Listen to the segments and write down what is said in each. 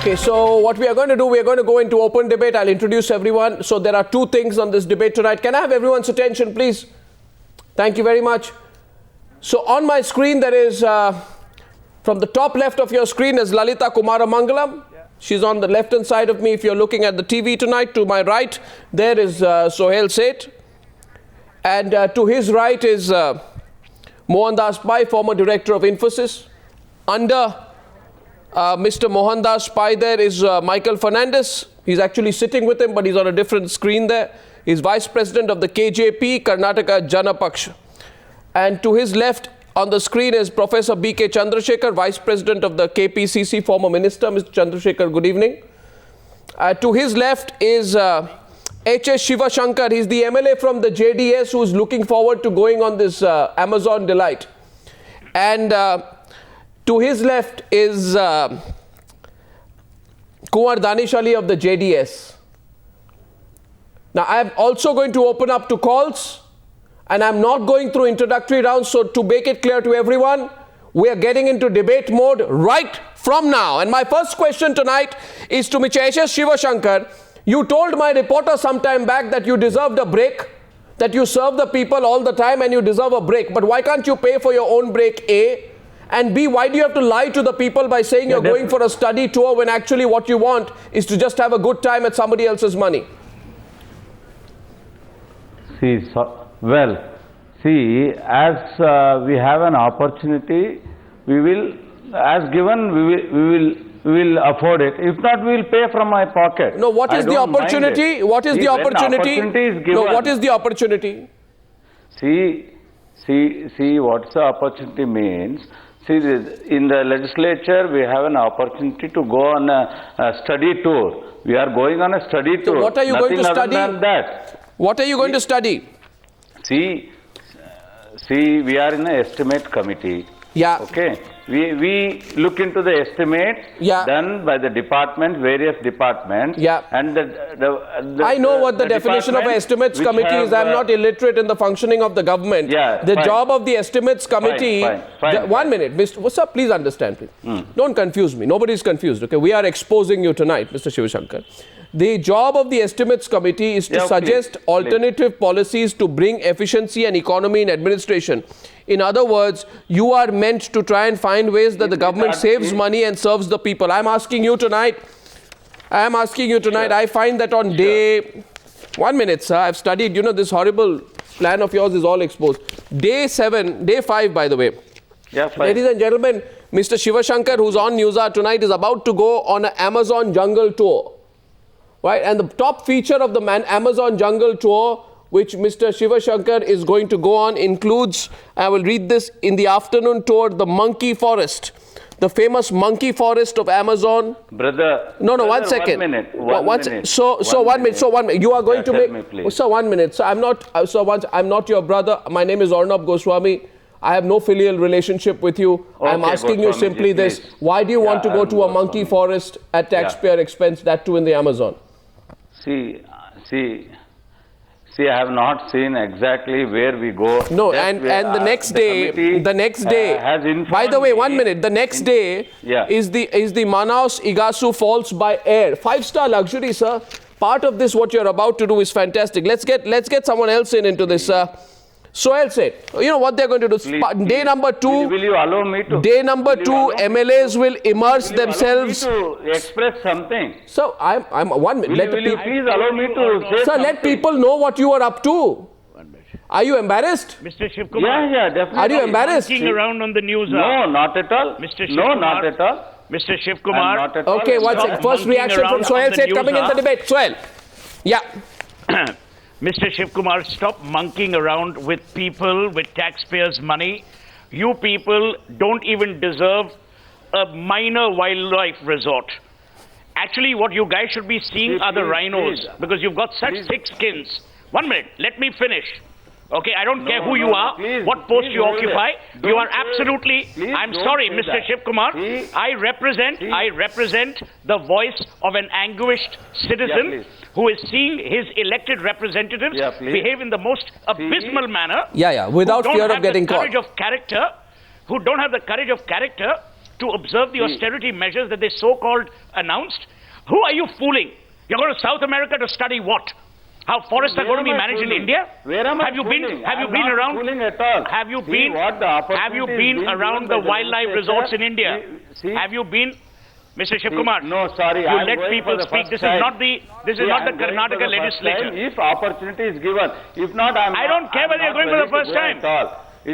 Okay, so what we are going to do, we are going to go into open debate. I'll introduce everyone. So there are two things on this debate tonight. Can I have everyone's attention, please? Thank you very much. So on my screen, there is, from the top left of your screen is Lalita Kumaramangalam. She's on the left-hand side of me if you're looking at the TV tonight. To my right, there is Sohail Seth. And to his right is Mohandas Pai, former director of Infosys. Under Mr. Mohandas Pai there is Michael Fernandez. He's actually sitting with him, but he's on a different screen there. He's vice president of the KJP, Karnataka Jana Paksha. And to his left on the screen is Professor B.K. Chandrasekhar, vice president of the KPCC, former minister. Mr. Chandrasekhar, good evening. To his left is H.S. Shivashankar. He's the MLA from the JDS who's looking forward to going on this Amazon delight. And to his left is Kumar Danish Ali of the JDS. Now, I'm also going to open up to calls, and I'm not going through introductory rounds. So to make it clear to everyone, we are getting into debate mode right from now. And my first question tonight is to Mr. H.S. Shivashankar. You told my reporter some time back that you deserved a break, that you serve the people all the time and you deserve a break. But why can't you pay for your own break, A? And B, why do you have to lie to the people by saying you're going for a study tour when actually what you want is to just have a good time at somebody else's money? See, as we have an opportunity, we will, as given, we will afford it. If not, we will pay from my pocket. No, what is the opportunity? What is the opportunity? No, what is the opportunity? See, what's the opportunity means? See, in the legislature, we have an opportunity to go on a study tour. We are going on a study tour. So what are you going to study? Than that. What are you going to study? See, we are in an estimate committee. Yeah. Okay. We look into the estimates done by the department, various departments. Yeah. And I know what the definition of an estimates committee is. I'm not illiterate in the functioning of the government. Yeah. The job of the estimates committee. Fine. 1 minute, Mr. What's up? Please understand, please. Don't confuse me. Nobody's confused. Okay. We are exposing you tonight, Mr. Shivashankar. The job of the estimates committee is to suggest alternative policies to bring efficiency and economy in administration. In other words, you are meant to try and find ways that the government saves money and serves the people. I'm asking you tonight. I find that on day 1 minute, sir, I've studied, this horrible plan of yours is all exposed. Day 5, by the way. Yeah, fine. Ladies and gentlemen, Mr. Shivashankar, who's on Newshour tonight, is about to go on an Amazon jungle tour. Right? And the top feature of the Amazon jungle tour, which Mr. Shivashankar is going to go on, includes, I will read this, in the afternoon tour, the monkey forest, the famous monkey forest of Amazon. Brother. No, 1 second. 1 minute. So 1 minute. You are going to make. Me, please. So 1 minute. So I'm not your brother. My name is Arnab Goswami. I have no filial relationship with you. Okay, I'm asking you simply this. Why do you want to go to a monkey forest at taxpayer expense, that too in the Amazon? See, I have not seen exactly where we go. No, and the next day, by the way, 1 minute, the next day is the Manaus Igasu Falls by air. 5-star luxury, sir. Part of this, what you're about to do is fantastic. Let's get someone else into this. Sohail Seth, you know what they're going to do? Day number 2. Will you allow me to? Day number 2, MLAs will immerse themselves. Allow me to express something. So I'm 1 minute. Will you please allow me to say something? Let people know what you are up to. Are you embarrassed? Mr. Shivkumar? Yeah, definitely. Are you embarrassed? Monkeying around on the news. No, not at all. Mr. No, not at all. Mr. Shivkumar. Not at all. Okay, one second. First reaction from Sohail Seth coming in the debate. Sohail. Yeah. Mr. Shivkumar, stop monkeying around with people, with taxpayers' money. You people don't even deserve a minor wildlife resort. Actually, what you guys should be seeing are the rhinos, because you've got such thick skins. 1 minute, let me finish. Okay, I don't care who you are, what post you occupy. You are absolutely, I'm sorry, Mr. Shivkumar. I represent the voice of an anguished citizen who is seeing his elected representatives behave in the most abysmal manner. Without fear of getting caught. Who don't have the courage of character to observe the austerity measures that they so-called announced? Who are you fooling? You're going to South America to study what? How forests are going to be managed in India? Where am I fooling? Have you been around? At all. Have you been around the wildlife resorts in India? Have you been, Mr. Shivkumar? No, sorry. You let people speak. This is not the Karnataka legislature. If opportunity is given, if not, I don't care whether you're going for the first time.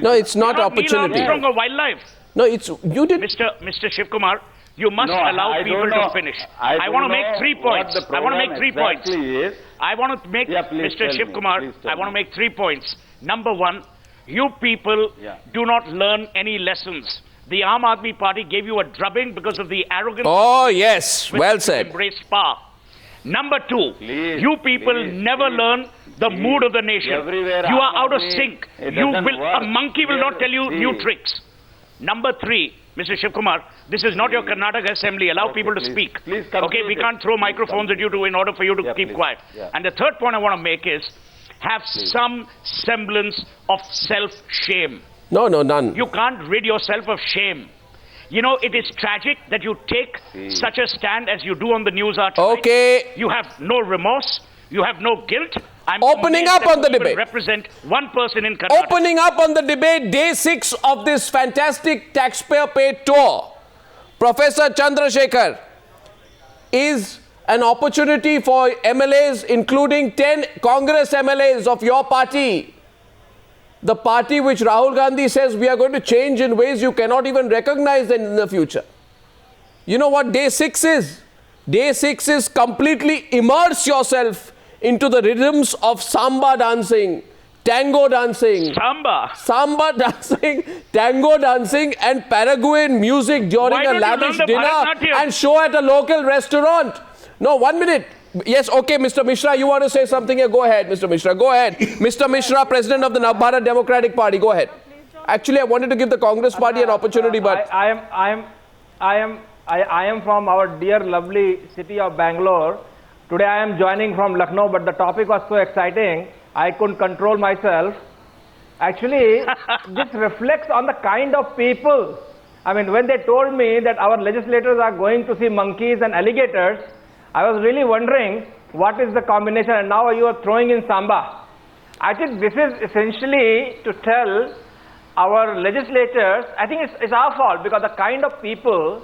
No, it's not opportunity. Neil Armstrong of wildlife. No, it's you did. Mr. Shivkumar, you must allow people to finish. I want to make 3 points. I want to make 3 points. I want to make, Mr. Shivkumar, I want to make 3 points. Number one, you people do not learn any lessons. The Aam Aadmi Party gave you a drubbing because of the arrogance. Oh, yes. Well said. Embrace power. Number two, you people never learn the mood of the nation. You are out of sync. A monkey will not tell you new tricks. Number three, Mr. Shivkumar, this is not your Karnataka assembly. Allow people to speak. Okay, we can't throw microphones at you in order for you to keep quiet. And the third point I want to make is, have some semblance of self-shame. No, none. You can't rid yourself of shame. You know, it is tragic that you take such a stand as you do on the Newshour tonight. Okay. You have no remorse. You have no guilt. I'm opening up on the debate. Represent one person in Karnataka. Opening up on the debate, day 6 of this fantastic taxpayer-paid tour. Professor Chandrasekhar, is an opportunity for MLAs, including 10 Congress MLAs of your party, the party which Rahul Gandhi says we are going to change in ways you cannot even recognize in the future. You know what day 6 is? Day 6 is completely immerse yourself into the rhythms of samba dancing, tango dancing, samba dancing, tango dancing, and Paraguayan music during a lavish dinner and show at a local restaurant. No, 1 minute. Yes, okay, Mr. Mishra, you want to say something here? Go ahead, Mr. Mishra. Go ahead. Mr. Mishra, President of the Navbharat Democratic Party. Go ahead. Actually, I wanted to give the Congress Party an opportunity, but I am from our dear, lovely city of Bangalore. Today I am joining from Lucknow, but the topic was so exciting, I couldn't control myself. Actually, this reflects on the kind of people. I mean, when they told me that our legislators are going to see monkeys and alligators, I was really wondering what is the combination, and now you are throwing in samba. I think this is essentially to tell our legislators, I think it's our fault, because the kind of people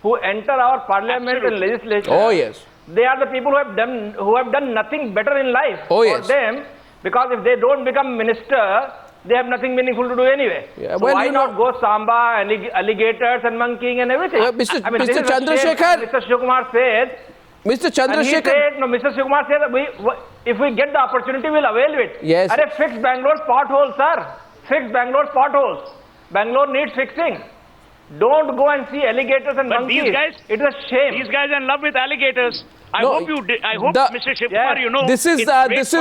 who enter our parliament and legislature, oh yes, they are the people who have done nothing better in life for them, because if they don't become minister, they have nothing meaningful to do anyway. Yeah, so why not go samba, alligators and monkeying and everything? Mr. Chandrasekhar, Mr. Shivkumar said, Mr. Chandrasekhar, Mr. Shivkumar said that if we get the opportunity, we'll avail it. Yes. Arey, fix Bangalore's potholes, sir. Fix Bangalore's potholes. Bangalore needs fixing. Don't go and see alligators and monkeys. These guys, it is a shame. These guys are in love with alligators. I hope you did. I hope, Mr. Shivkumar, you know. This is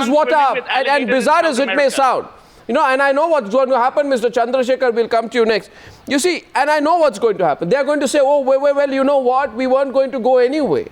what, and bizarre as it may sound, you know, and I know what's going to happen, Mr. Chandrasekhar, will come to you next. You see, and I know what's going to happen. They are going to say, oh, well, you know what, we weren't going to go anyway.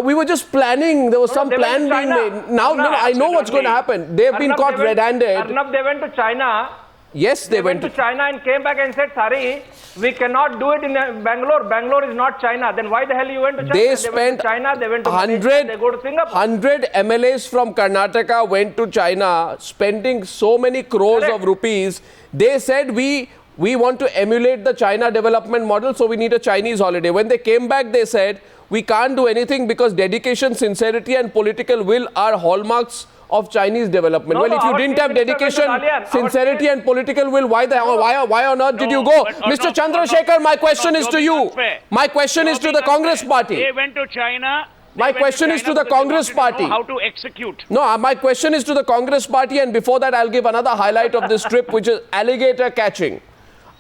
We were just planning. There was some plan being made. Now, I know what's going to happen. They've been caught red-handed. They went to China. Yes, they went to China and came back and said, sorry, we cannot do it in Bangalore. Bangalore is not China. Then why the hell you went to China? They spent China, they went to Malaysia, they go to Singapore. 100 MLAs from Karnataka went to China, spending so many crores of rupees. They said, we want to emulate the China development model, so we need a Chinese holiday. When they came back, they said, we can't do anything because dedication, sincerity and political will are hallmarks of Chinese development. Well, if you didn't have dedication, sincerity and political will, why on earth did you go? Mr. Chandrasekhar, my question is to you. My question is to the Congress Party. They went to China. My question is to the Congress Party. How to execute. No, my question is to the Congress Party, and before that I'll give another highlight of this trip, which is alligator catching.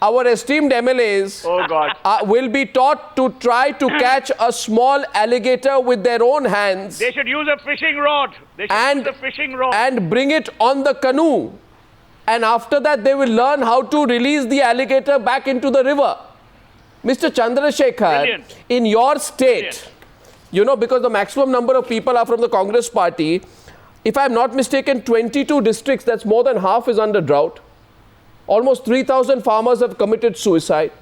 Our esteemed MLAs will be taught to try to catch a small alligator with their own hands. They should use a fishing rod. And bring it on the canoe. And after that, they will learn how to release the alligator back into the river. Mr. Chandrasekhar, in your state, you know, because the maximum number of people are from the Congress Party, if I'm not mistaken, 22 districts, that's more than half, is under drought. Almost 3,000 farmers have committed suicide.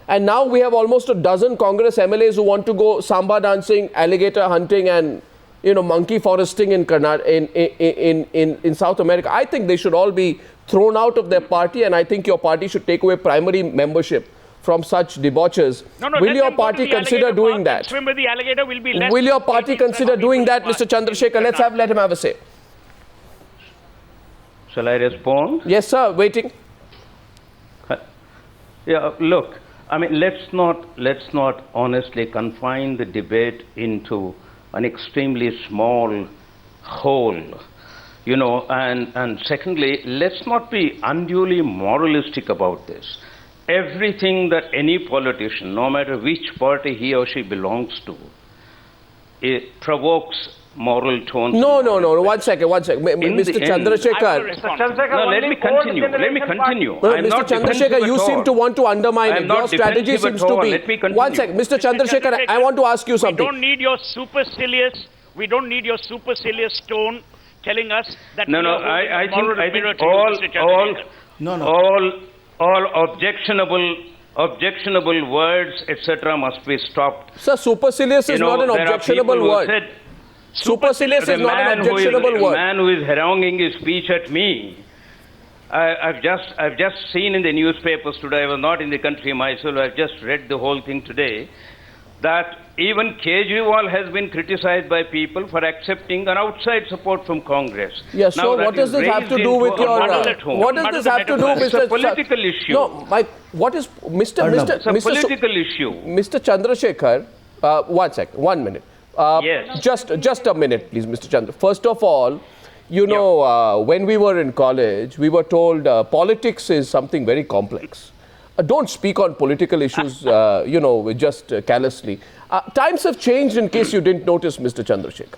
And now we have almost a dozen Congress MLAs who want to go samba dancing, alligator hunting, and monkey foresting in South America. I think they should all be thrown out of their party, and I think your party should take away primary membership from such debauchers. Will your party consider doing that? Swim with the alligator will be less. Will your party consider doing that, Mr. Chandrasekhar? Let him have a say. Shall I respond? Yes, sir. Waiting. Yeah. Look, I mean, let's not honestly confine the debate into an extremely small hole, and secondly, let's not be unduly moralistic about this. Everything that any politician, no matter which party he or she belongs to, it provokes moral tones. No. 1 second. Mr. Chandrasekhar. No, let me continue. Mr. Chandrasekhar, you seem to want to undermine it. Your strategy seems to be. 1 second. Mr. Chandrasekhar, I want to ask you something. We don't need your supercilious tone telling us that. No, I think all objectionable words, etc., must be stopped. Sir, supercilious is not an objectionable word. Supercilious is not an objectionable word. A man who is haranguing his speech at me. I've just seen in the newspapers today. I was not in the country myself. I've just read the whole thing today. That even Kejriwal has been criticized by people for accepting an outside support from Congress. Yes, so what does this have to do with your... What does this have to do, Mr. It's a political issue. No, what is... It's a political issue. Mr. Chandrasekhar, 1 second, 1 minute. Yes. Just a minute, please, Mr. Chandra. First of all, when we were in college, we were told politics is something very complex. Don't speak on political issues, just callously. Times have changed, in case you didn't notice, Mr. Chandrasekhar.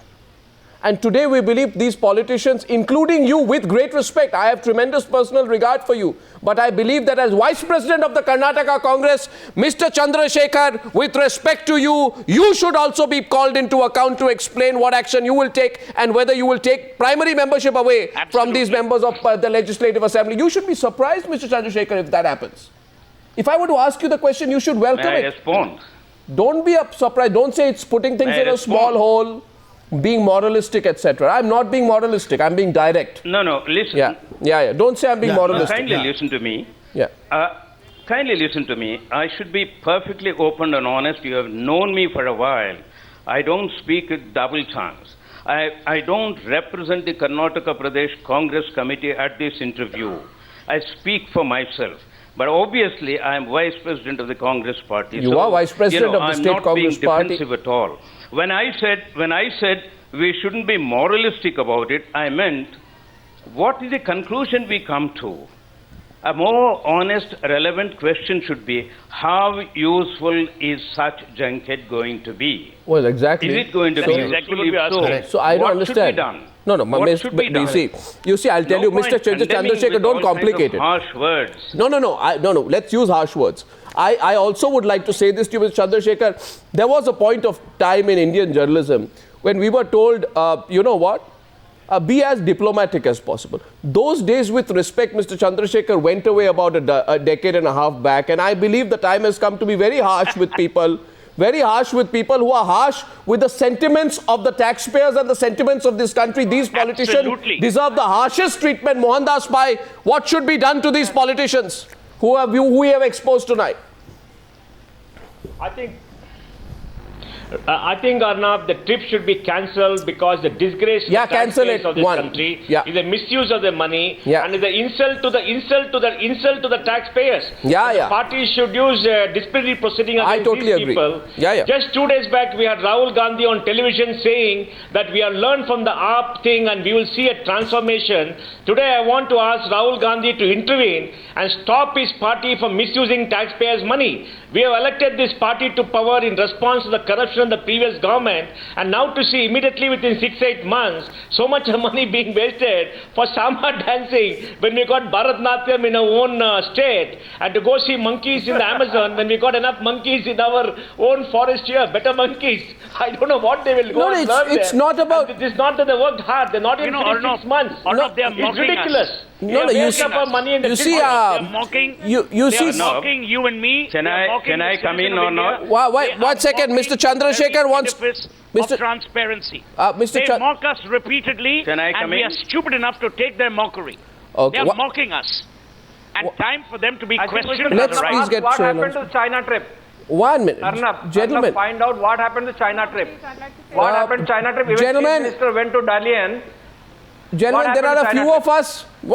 And today we believe these politicians, including you, with great respect, I have tremendous personal regard for you, but I believe that as Vice President of the Karnataka Congress, Mr. Chandrasekhar, with respect to you, you should also be called into account to explain what action you will take and whether you will take primary membership away from these members of the Legislative Assembly. You should be surprised, Mr. Chandrasekhar, if that happens. If I were to ask you the question, you should welcome it. May I respond? Don't be surprised. Don't say it's putting things in a small hole, being moralistic, etc. I'm not being moralistic. I'm being direct. No, listen. Yeah. Don't say I'm being moralistic. Kindly listen to me. Yeah. Kindly listen to me. I should be perfectly open and honest. You have known me for a while. I don't speak with double tongues. I don't represent the Karnataka Pradesh Congress Committee at this interview. I speak for myself. But obviously, I am Vice President of the Congress Party. You are Vice President of the State Congress Party. I'm not being defensive at all. When I said we shouldn't be moralistic about it, I meant what is the conclusion we come to? A more honest, relevant question should be, how useful is such junket going to be? Well, exactly. Is it going to be exactly useful? So I don't understand. Should be done? No, you see, I'll tell you, Mr. Chandrasekhar, don't complicate it. Harsh words. No. Let's use harsh words. I also would like to say this to you, Mr. Chandrasekhar. There was a point of time in Indian journalism when we were told, be as diplomatic as possible. Those days, with respect, Mr. Chandrasekhar, went away about a decade and a half back, and I believe the time has come to be very harsh with people. Very harsh with people who are harsh with the sentiments of the taxpayers and the sentiments of this country. These politicians deserve the harshest treatment. Mohandas Pai, what should be done to these politicians who we have exposed tonight? I think, Arnab, the trip should be cancelled because the disgrace to the taxpayers of this country is a misuse of the money and is an insult to the taxpayers. The party should use disciplinary proceeding against these people. Just 2 days back, we had Rahul Gandhi on television saying that we have learned from the AAP thing and we will see a transformation. Today, I want to ask Rahul Gandhi to intervene and stop his party from misusing taxpayers' money. We have elected this party to power in response to the corruption of the previous government, and now to see immediately within 6-8 months so much money being wasted for samba dancing when we got Bharatnatyam in our own state, and to go see monkeys in the Amazon when we got enough monkeys in our own forest here, better monkeys. I don't know what they will go and learn there. It's not about... It's not that they worked hard. They're not even finished 6 months. They are it's ridiculous. No, no, you see, money in the you see, mocking. you see, mocking you and me. Can I come in or not? Wait, 1 second, Mr. Chandrasekhar wants. Mr. Transparency. Mr. They mock us repeatedly, Can I come and we in? are stupid enough to take their mockery. Okay. They are mocking us. And time for them to be questioned. Let's for the please right. get what thrown happened on. to China trip? 1 minute, Arnab, gentlemen. find out what happened to China trip. What happened to China trip? Even gentlemen, Chief Minister went to Dalian. Gentlemen, there are a few of us.